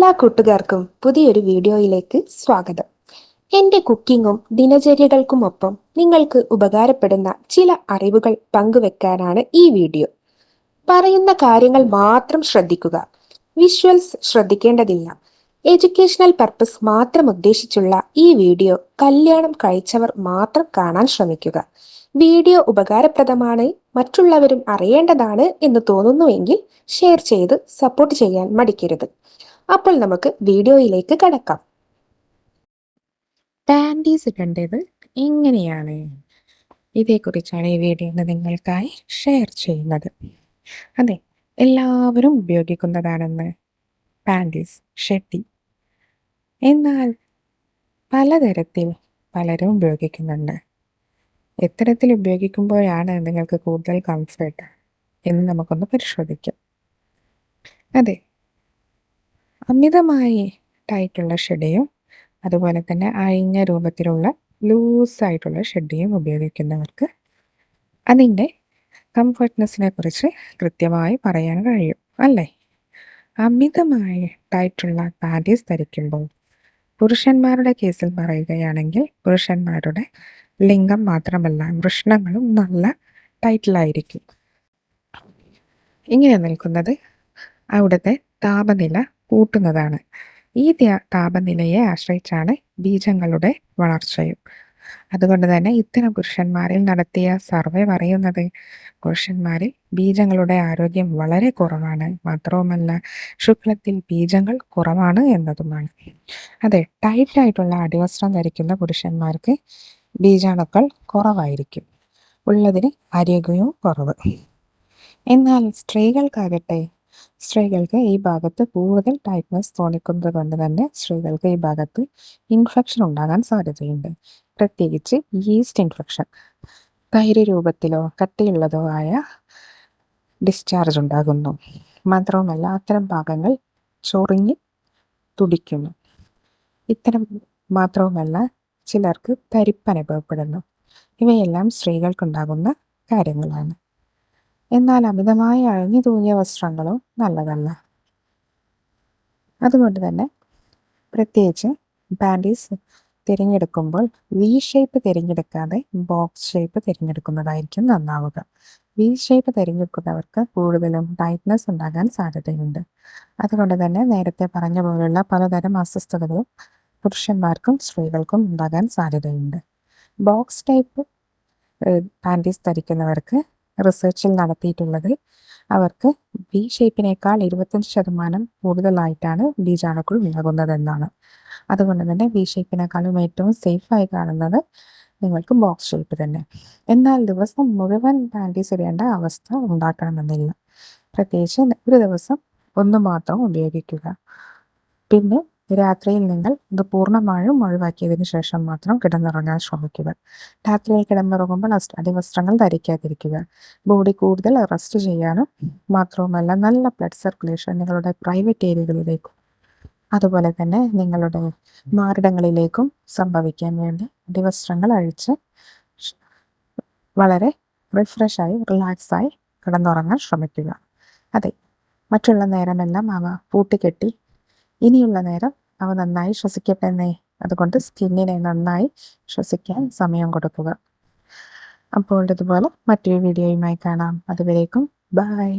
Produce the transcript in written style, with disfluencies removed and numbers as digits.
എല്ലാ കൂട്ടുകാർക്കും പുതിയൊരു വീഡിയോയിലേക്ക് സ്വാഗതം. എൻ്റെ കുക്കിങ്ങും ദിനചര്യകൾക്കുമൊപ്പം നിങ്ങൾക്ക് ഉപകാരപ്പെടുന്ന ചില അറിവുകൾ പങ്കുവെക്കാനാണ് ഈ വീഡിയോ. പറയുന്ന കാര്യങ്ങൾ മാത്രം ശ്രദ്ധിക്കുക. വിഷ്വൽസ് ശ്രദ്ധിക്കേണ്ടതില്ല. എഡ്യൂക്കേഷണൽ പർപ്പസ് മാത്രം ഉദ്ദേശിച്ചുള്ള ഈ വീഡിയോ കല്യാണം കഴിച്ചവർ മാത്രം കാണാൻ ശ്രമിക്കുക. വീഡിയോ ഉപകാരപ്രദമാണ്, മറ്റുള്ളവരും അറിയേണ്ടതാണ് എന്ന് തോന്നുന്നുവെങ്കിൽ ഷെയർ ചെയ്ത് സപ്പോർട്ട് ചെയ്യാൻ മടിക്കരുത്. അപ്പോൾ നമുക്ക് വീഡിയോയിലേക്ക് കടക്കാം. പാൻറ്റീസ് ഇടേണ്ടത് എങ്ങനെയാണ്? ഇതേക്കുറിച്ചാണ് ഈ വീഡിയോ നിങ്ങൾക്കായി ഷെയർ ചെയ്യുന്നത്. അതെ, എല്ലാവരും ഉപയോഗിക്കുന്നതാണെന്ന് പാൻറ്റീസ്, ഷെട്ടി. എന്നാൽ പലതരത്തിൽ പലരും ഉപയോഗിക്കുന്നുണ്ട്. എത്തരത്തിൽ ഉപയോഗിക്കുമ്പോഴാണ് നിങ്ങൾക്ക് കൂടുതൽ കംഫർട്ട് എന്ന് നമുക്കൊന്ന് പരിശോധിക്കാം. അതെ, അമിതമായി ടൈറ്റുള്ള ഷെഡിയും അതുപോലെ തന്നെ അഴിഞ്ഞ രൂപത്തിലുള്ള ലൂസായിട്ടുള്ള ഷെഡിയും ഉപയോഗിക്കുന്നവർക്ക് അതിൻ്റെ കംഫർട്ട്നെസ്സിനെ കുറിച്ച് കൃത്യമായി പറയാൻ കഴിയും, അല്ലേ? അമിതമായി ടൈറ്റുള്ള പാൻറ്റീസ് ധരിക്കുമ്പോൾ പുരുഷന്മാരുടെ കേസിൽ പറയുകയാണെങ്കിൽ പുരുഷന്മാരുടെ ലിംഗം മാത്രമല്ല വൃഷ്ണങ്ങളും നല്ല ടൈറ്റിലായിരിക്കും. ഇങ്ങനെ നിൽക്കുന്നത് അവിടുത്തെ താപനില കൂട്ടുന്നതാണ്. ഈ താപനിലയെ ആശ്രയിച്ചാണ് ബീജങ്ങളുടെ വളർച്ചയും. അതുകൊണ്ട് തന്നെ ഇത്തരം പുരുഷന്മാരിൽ നടത്തിയ സർവേ പറയുന്നത് പുരുഷന്മാരിൽ ബീജങ്ങളുടെ ആരോഗ്യം വളരെ കുറവാണ്, മാത്രവുമല്ല ശുക്ലത്തിൽ ബീജങ്ങൾ കുറവാണ് എന്നതുമാണ്. അതെ, ടൈറ്റായിട്ടുള്ള അടിവസ്ത്രം ധരിക്കുന്ന പുരുഷന്മാർക്ക് ബീജാണുക്കൾ കുറവായിരിക്കും, ഉള്ളതിന് ആരോഗ്യവും കുറവ്. എന്നാൽ സ്ത്രീകൾക്ക് ഈ ഭാഗത്ത് കൂടുതൽ ടൈറ്റ്നസ് തോന്നിക്കുന്നത് കൊണ്ട് തന്നെ സ്ത്രീകൾക്ക് ഈ ഭാഗത്ത് ഇൻഫെക്ഷൻ ഉണ്ടാകാൻ സാധ്യതയുണ്ട്. പ്രത്യേകിച്ച് ഈസ്റ്റ് ഇൻഫെക്ഷൻ. തൈര് രൂപത്തിലോ കട്ടിയുള്ളതോ ആയ ഡിസ്ചാർജ് ഉണ്ടാകുന്നു. മാത്രവുമല്ല അത്തരം ഭാഗങ്ങൾ ചൊറിഞ്ഞ് തുടിക്കുന്നു. മാത്രവുമല്ല ചിലർക്ക് തരിപ്പ് അനുഭവപ്പെടുന്നു. ഇവയെല്ലാം സ്ത്രീകൾക്കുണ്ടാകുന്ന കാര്യങ്ങളാണ്. എന്നാൽ അമിതമായി അഴിഞ്ഞു തൂങ്ങിയ വസ്ത്രങ്ങളും നല്ലതല്ല. അതുകൊണ്ട് തന്നെ പ്രത്യേകിച്ച് പാൻറ്റീസ് തിരഞ്ഞെടുക്കുമ്പോൾ വി ഷേപ്പ് തിരഞ്ഞെടുക്കാതെ ബോക്സ് ഷേപ്പ് തിരഞ്ഞെടുക്കുന്നതായിരിക്കും നന്നാവുക. വി ഷേപ്പ് തിരഞ്ഞെടുക്കുന്നവർക്ക് കൂടുതലും ടൈറ്റ്നസ് ഉണ്ടാകാൻ സാധ്യതയുണ്ട്. അതുകൊണ്ട് തന്നെ നേരത്തെ പറഞ്ഞ പോലുള്ള പലതരം അസ്വസ്ഥതകളും പുരുഷന്മാർക്കും സ്ത്രീകൾക്കും ഉണ്ടാകാൻ സാധ്യതയുണ്ട്. ബോക്സ് ടൈപ്പ് പാൻറ്റീസ് ധരിക്കുന്നവർക്ക് റിസർച്ചിൽ നടത്തിയിട്ടുള്ളത് അവർക്ക് വി ഷേപ്പിനേക്കാൾ 25% കൂടുതലായിട്ടാണ് ബീജാണുക്കൾ ഉണ്ടാകുന്നതെന്നാണ്. അതുകൊണ്ട് തന്നെ വി ഷേപ്പിനേക്കാളും ഏറ്റവും സേഫായി കാണുന്നത് നിങ്ങൾക്ക് ബോക്സ് ഷേപ്പ് തന്നെ. എന്നാൽ ദിവസം മുഴുവൻ പാൻറ്റീസ് ഇടേണ്ട അവസ്ഥ ഉണ്ടാക്കണമെന്നില്ല. പ്രത്യേകിച്ച് ഒരു ദിവസം ഒന്ന് മാത്രം ഉപയോഗിക്കുക. പിന്നെ രാത്രിയിൽ നിങ്ങൾ ഇത് പൂർണ്ണമായും ഒഴിവാക്കിയതിന് ശേഷം മാത്രം കിടന്നുറങ്ങാൻ ശ്രമിക്കുക. രാത്രിയിൽ കിടന്നുറങ്ങുമ്പോൾ അടിവസ്ത്രങ്ങൾ ധരിക്കാതിരിക്കുക. ബോഡി കൂടുതൽ റെസ്റ്റ് ചെയ്യാനും മാത്രവുമല്ല നല്ല ബ്ലഡ് സർക്കുലേഷൻ നിങ്ങളുടെ പ്രൈവറ്റ് ഏരിയകളിലേക്കും അതുപോലെ തന്നെ നിങ്ങളുടെ മാറിടങ്ങളിലേക്കും സംഭവിക്കാൻ വേണ്ടി അടിവസ്ത്രങ്ങൾ അഴിച്ച് വളരെ റിഫ്രഷായി റിലാക്സായി കിടന്നുറങ്ങാൻ ശ്രമിക്കുക. അതെ, മറ്റുള്ള നേരമെല്ലാം അവ പൂട്ടിക്കെട്ടി ഇനിയുള്ള നേരം അവ നന്നായി ശ്വസിക്കട്ടെ. അതുകൊണ്ട് സ്കിന്നിനെ നന്നായി ശ്വസിക്കാൻ സമയം കൊടുക്കുക. അപ്പോൾ ഇതുപോലെ മറ്റൊരു വീഡിയോയുമായി കാണാം. അതുവരേക്കും ബൈ.